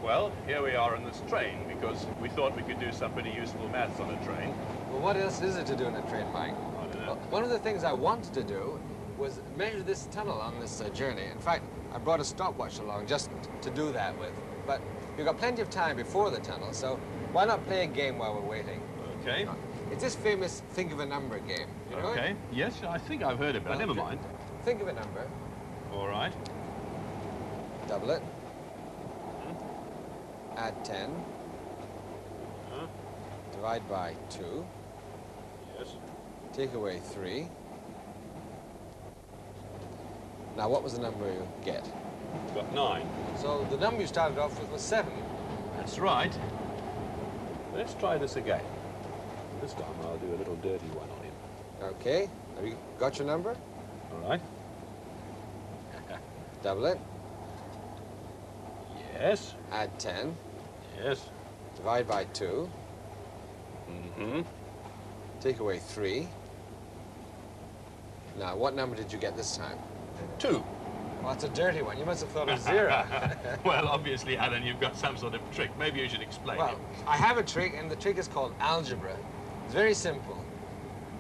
Well, here we are on this train because we thought we could do some pretty useful maths on a train. Well, what else is it to do in a train, Mike? I don't know. Well, one of the things I wanted to do was measure this tunnel on this journey. In fact, I brought a stopwatch along just to do that with. But we've got plenty of time before the tunnel, so why not play a game while we're waiting? Okay. It's this famous think of a number game. You know Okay. it? Yes, I think I've heard of it. Well, Never mind. Think of a number, All right. double it, add 10, divide by 2, Yes. take away 3. Now, what was the number you get? Got 9. So the number you started off with was 7. That's right. Let's try this again. This time I'll do a little dirty one on him. Okay, have you got your number? All right. Double it, Yes. add 10, Yes. divide by 2, Mm-hmm. take away 3. Now, what number did you get this time? 2. Well, that's a dirty one. You must have thought of 0. Well, obviously, Alan, you've got some sort of trick. Maybe you should explain Well, it. I have a trick, and the trick is called algebra. It's very simple.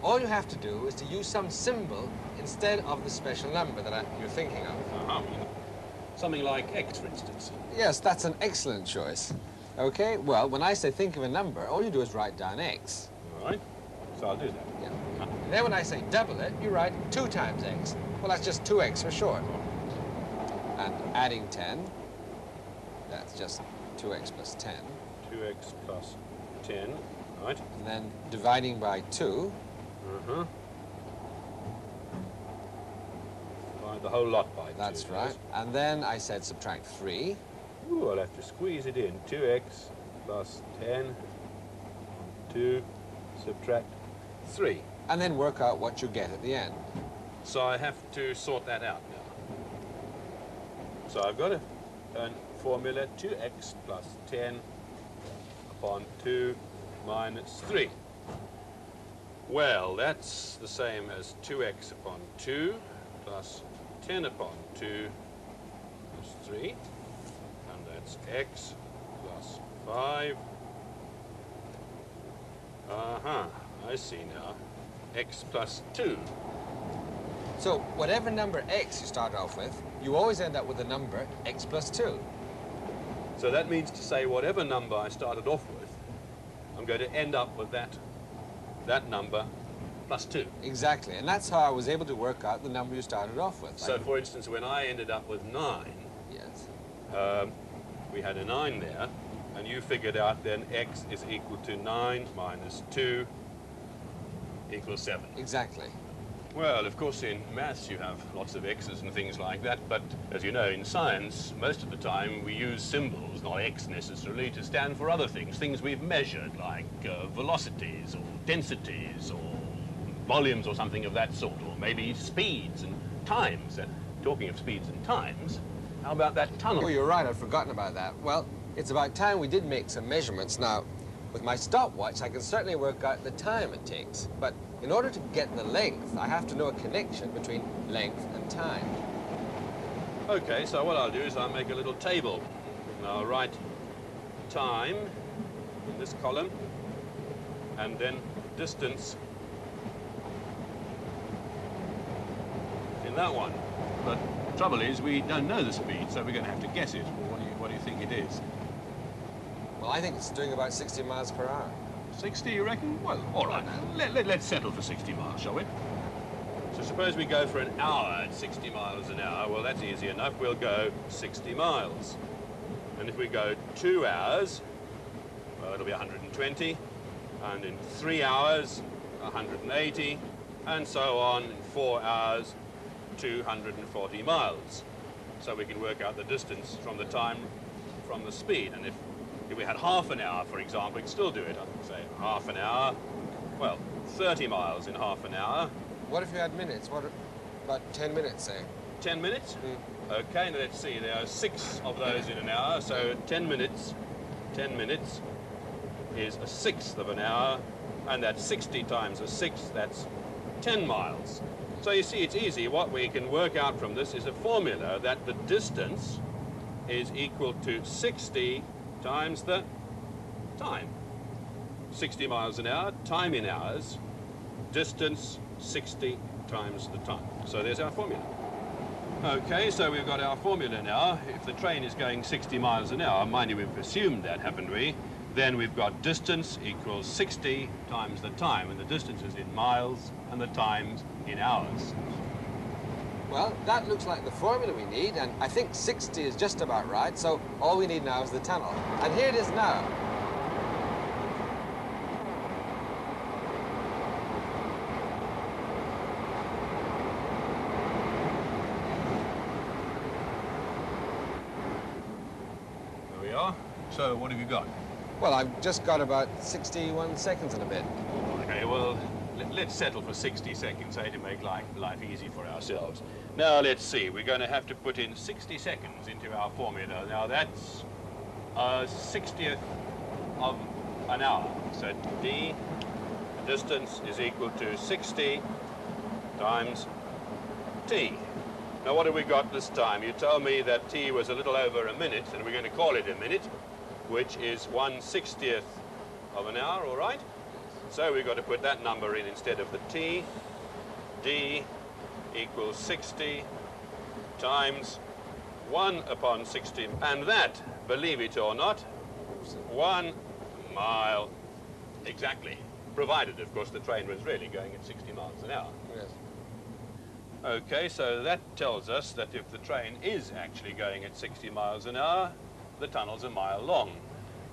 All you have to do is to use some symbol instead of the special number that you're thinking of. Uh-huh. Something like X, for instance. Yes, that's an excellent choice. Okay, well, when I say think of a number, all you do is write down X. All right. So I'll do that. Yeah. And then when I say double it, you write 2 times X. Well, that's just 2X for short. And adding 10, that's just 2X plus 10. 2x plus 10. Right. And then dividing by 2, Uh-huh. Divide the whole lot by 2. that's right. And then I said subtract 3. Ooh, I'll have to squeeze it in. 2x plus 10 on 2, subtract 3. And then work out what you get at the end. So I have to sort that out now. So I've got a formula 2x plus 10 upon 2 minus 3. Well, that's the same as 2x upon 2 plus 10 upon 2 plus 3. And that's x plus 5. Uh-huh, I see now. X plus 2. So whatever number X you start off with, you always end up with the number X plus 2. So that means to say whatever number I started off with, I'm going to end up with that number plus 2. Exactly, and that's how I was able to work out the number you started off with. So for instance, when I ended up with 9, Yes. we had a 9 there, and you figured out then x is equal to 9 minus 2 equals 7. Exactly. Well, of course, in maths you have lots of x's and things like that, but as you know, in science, most of the time we use symbols, not x necessarily, to stand for other things we've measured, like velocities or densities or volumes or something of that sort, or maybe speeds and times. Talking of speeds and times, how about that tunnel? Oh, you're right, I'd forgotten about that. Well, it's about time we did make some measurements. Now, with my stopwatch, I can certainly work out the time it takes, but in order to get the length, I have to know a connection between length and time. Okay, so what I'll do is I'll make a little table. And I'll write time in this column, and then distance in that one. But the trouble is, we don't know the speed, so we're going to have to guess it. Well, what do you think it is? Well, I think it's doing about 60 miles per hour. 60, you reckon? Well, all right. Let's settle for 60 miles, shall we? So suppose we go for an hour at 60 miles an hour. Well, that's easy enough. We'll go 60 miles. And if we go 2 hours, well, it'll be 120. And in 3 hours, 180. And so on. In 4 hours, 240 miles. So we can work out the distance from the time from the speed. And if we had half an hour, for example, we could still do it. I'd say half an hour, well, 30 miles in half an hour. What if you had minutes? What, about 10 minutes, say? 10 minutes? Okay, now let's see, there are 6 of those in an hour, so 10 minutes is a sixth of an hour, and that's 60 times a sixth, that's 10 miles. So you see, it's easy. What we can work out from this is a formula that the distance is equal to 60 times the time. 60 miles an hour, time in hours, distance 60 times the time. So there's our formula. Okay, so we've got our formula now. If the train is going 60 miles an hour, mind you, we've assumed that, haven't we? Then we've got distance equals 60 times the time, and the distance is in miles and the time's in hours. Well, that looks like the formula we need, and I think 60 is just about right, so all we need now is the tunnel. And here it is now. There we are. So what have you got? Well, I've just got about 61 seconds and a bit. Okay, well, let's settle for 60 seconds, to make life easy for ourselves. Now, let's see. We're going to have to put in 60 seconds into our formula. Now, that's a 60th of an hour. So d, the distance, is equal to 60 times t. Now, what have we got this time? You told me that t was a little over a minute, and we're going to call it a minute, which is 1/60th of an hour, all right? So we've got to put that number in instead of the t. d equals 60 times 1 upon 60. And that, believe it or not, 1 mile exactly. Provided, of course, the train was really going at 60 miles an hour. Yes. Okay, so that tells us that if the train is actually going at 60 miles an hour, the tunnel's a mile long.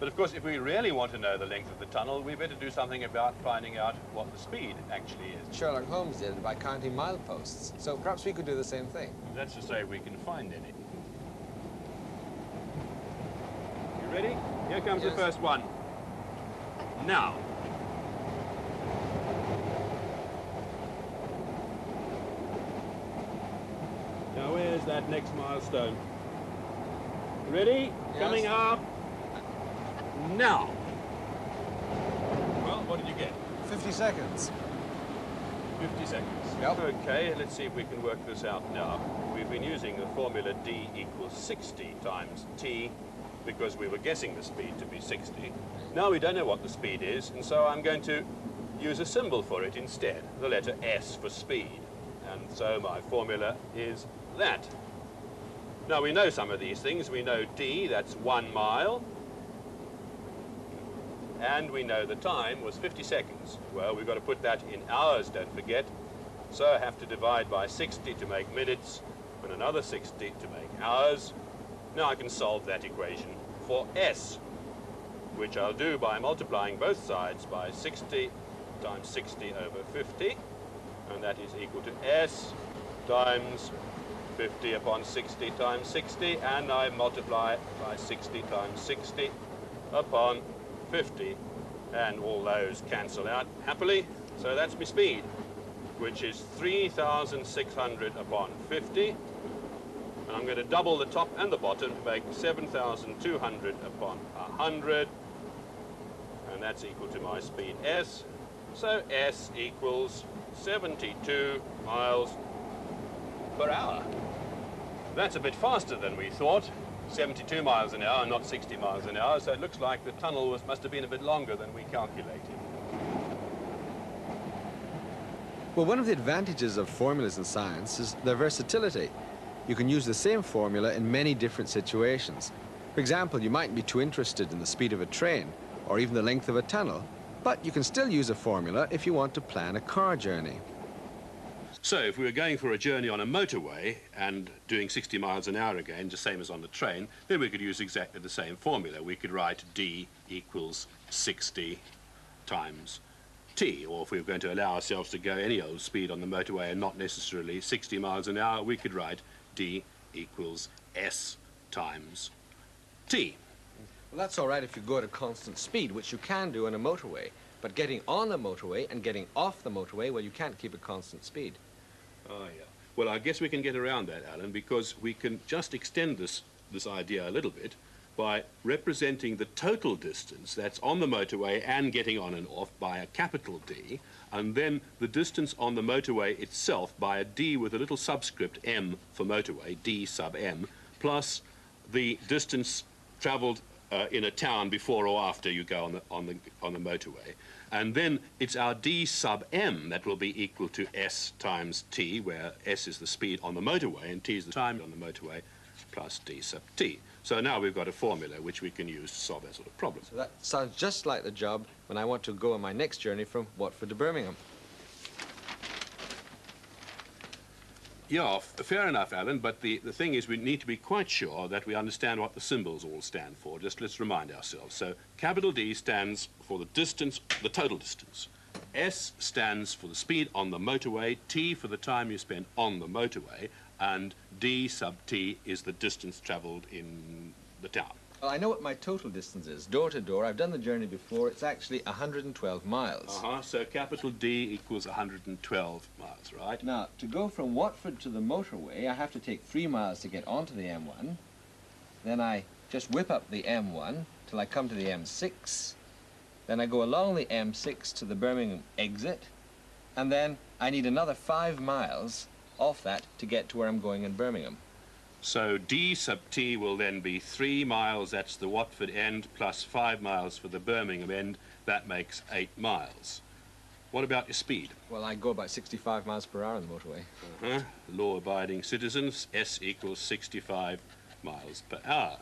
But of course, if we really want to know the length of the tunnel, we better do something about finding out what the speed actually is. Sherlock Holmes did it by counting mileposts, so perhaps we could do the same thing. That's to say if we can find any. You ready? Here comes Yes. the first one. Now. Now where's that next milestone? Ready? Yes. Coming up. Now. Well, what did you get? 50 seconds. 50 seconds. Yep. Okay, let's see if we can work this out now. We've been using the formula d equals 60 times t because we were guessing the speed to be 60. Now we don't know what the speed is, and so I'm going to use a symbol for it instead, the letter S for speed. And so my formula is that. Now we know some of these things. We know d, that's 1 mile. And we know the time was 50 seconds. Well, we've got to put that in hours, don't forget. So I have to divide by 60 to make minutes, and another 60 to make hours. Now I can solve that equation for S, which I'll do by multiplying both sides by 60 times 60 over 50. And that is equal to S times 50 upon 60 times 60. And I multiply by 60 times 60 upon 50, and all those cancel out happily. So that's my speed, which is 3,600 upon 50. And I'm going to double the top and the bottom to make 7,200 upon 100. And that's equal to my speed S. So S equals 72 miles per hour. That's a bit faster than we thought. 72 miles an hour, not 60 miles an hour, so it looks like the tunnel must have been a bit longer than we calculated. Well, one of the advantages of formulas in science is their versatility. You can use the same formula in many different situations. For example, you mightn't be too interested in the speed of a train or even the length of a tunnel, but you can still use a formula if you want to plan a car journey. So if we were going for a journey on a motorway and doing 60 miles an hour again, the same as on the train, then we could use exactly the same formula. We could write d equals 60 times t, or if we were going to allow ourselves to go any old speed on the motorway and not necessarily 60 miles an hour, we could write d equals s times t. Well, that's all right if you go at a constant speed, which you can do on a motorway. But getting on the motorway and getting off the motorway, well, you can't keep a constant speed. Oh, yeah. Well, I guess we can get around that, Alan, because we can just extend this idea a little bit by representing the total distance that's on the motorway and getting on and off by a capital D, and then the distance on the motorway itself by a D with a little subscript M for motorway, D sub M, plus the distance traveled in a town before or after you go on the motorway. And then it's our d sub m that will be equal to s times t, where s is the speed on the motorway and t is the time on the motorway, plus d sub t. So now we've got a formula which we can use to solve that sort of problem. So that sounds just like the job when I want to go on my next journey from Watford to Birmingham. Yeah, fair enough, Alan, but the thing is we need to be quite sure that we understand what the symbols all stand for. Just let's remind ourselves. So capital D stands for the distance, the total distance. S stands for the speed on the motorway, T for the time you spend on the motorway, and D sub T is the distance travelled in the town. Well, I know what my total distance is. Door to door, I've done the journey before. It's actually 112 miles. So capital D equals 112 miles, right? Now, to go from Watford to the motorway, I have to take 3 miles to get onto the M1. Then I just whip up the M1 till I come to the M6. Then I go along the M6 to the Birmingham exit. And then I need another 5 miles off that to get to where I'm going in Birmingham. So D sub T will then be 3 miles, that's the Watford end, plus 5 miles for the Birmingham end. That makes 8 miles. What about your speed? Well, I go about 65 miles per hour on the motorway. Law-abiding citizens, S equals 65 miles per hour.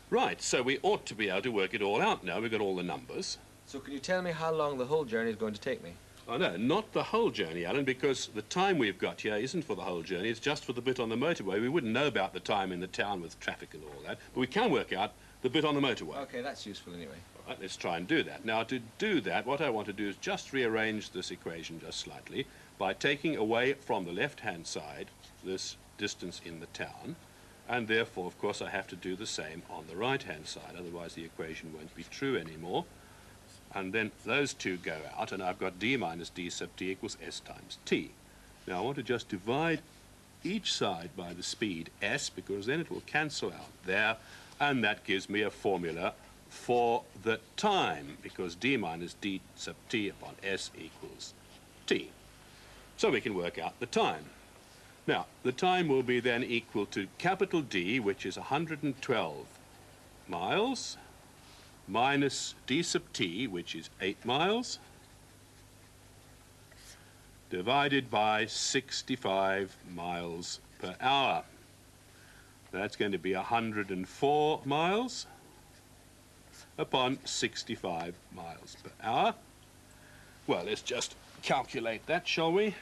Right, so we ought to be able to work it all out now. We've got all the numbers. So can you tell me how long the whole journey is going to take me? Oh, no, not the whole journey, Alan, because the time we've got here isn't for the whole journey. It's just for the bit on the motorway. We wouldn't know about the time in the town with traffic and all that, but we can work out the bit on the motorway. Okay, that's useful anyway. All right, let's try and do that. Now, to do that, what I want to do is just rearrange this equation just slightly by taking away from the left-hand side this distance in the town, and therefore, of course, I have to do the same on the right-hand side, otherwise the equation won't be true anymore. And then those two go out, and I've got d minus d sub t equals s times t. Now, I want to just divide each side by the speed s, because then it will cancel out there, and that gives me a formula for the time, because d minus d sub t upon s equals t. So we can work out the time. Now, the time will be then equal to capital D, which is 112 miles, minus d sub t, which is 8 miles, divided by 65 miles per hour. That's going to be 104 miles upon 65 miles per hour. Well, let's just calculate that, shall we?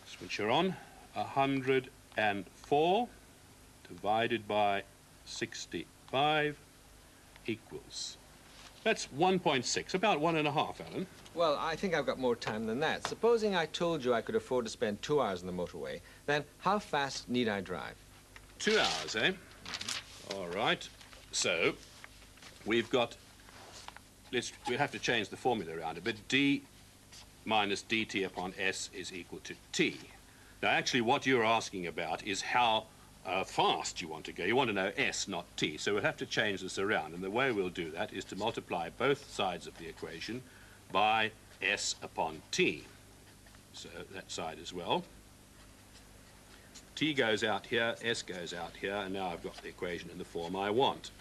Switch her on. 104 divided by 65 equals. That's 1.6, about 1.5, Alan. Well, I think I've got more time than that. Supposing I told you I could afford to spend 2 hours on the motorway, then how fast need I drive? 2 hours, eh? All right. So, we've got, we have to change the formula around a bit. D minus dt upon s is equal to t. Now, actually, what you're asking about is how fast you want to go. You want to know s, not t. So we'll have to change this around. And the way we'll do that is to multiply both sides of the equation by s upon t. So that side as well. T goes out here, s goes out here, and now I've got the equation in the form I want.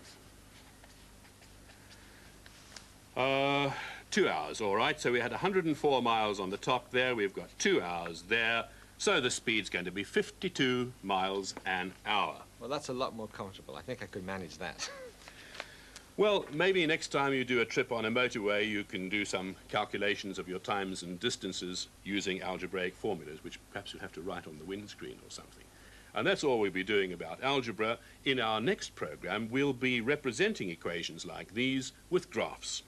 2 hours, all right. So we had 104 miles on the top there. We've got 2 hours there. So the speed's going to be 52 miles an hour. Well, that's a lot more comfortable. I think I could manage that. Well, maybe next time you do a trip on a motorway, you can do some calculations of your times and distances using algebraic formulas, which perhaps you'll have to write on the windscreen or something. And that's all we'll be doing about algebra. In our next program, we'll be representing equations like these with graphs.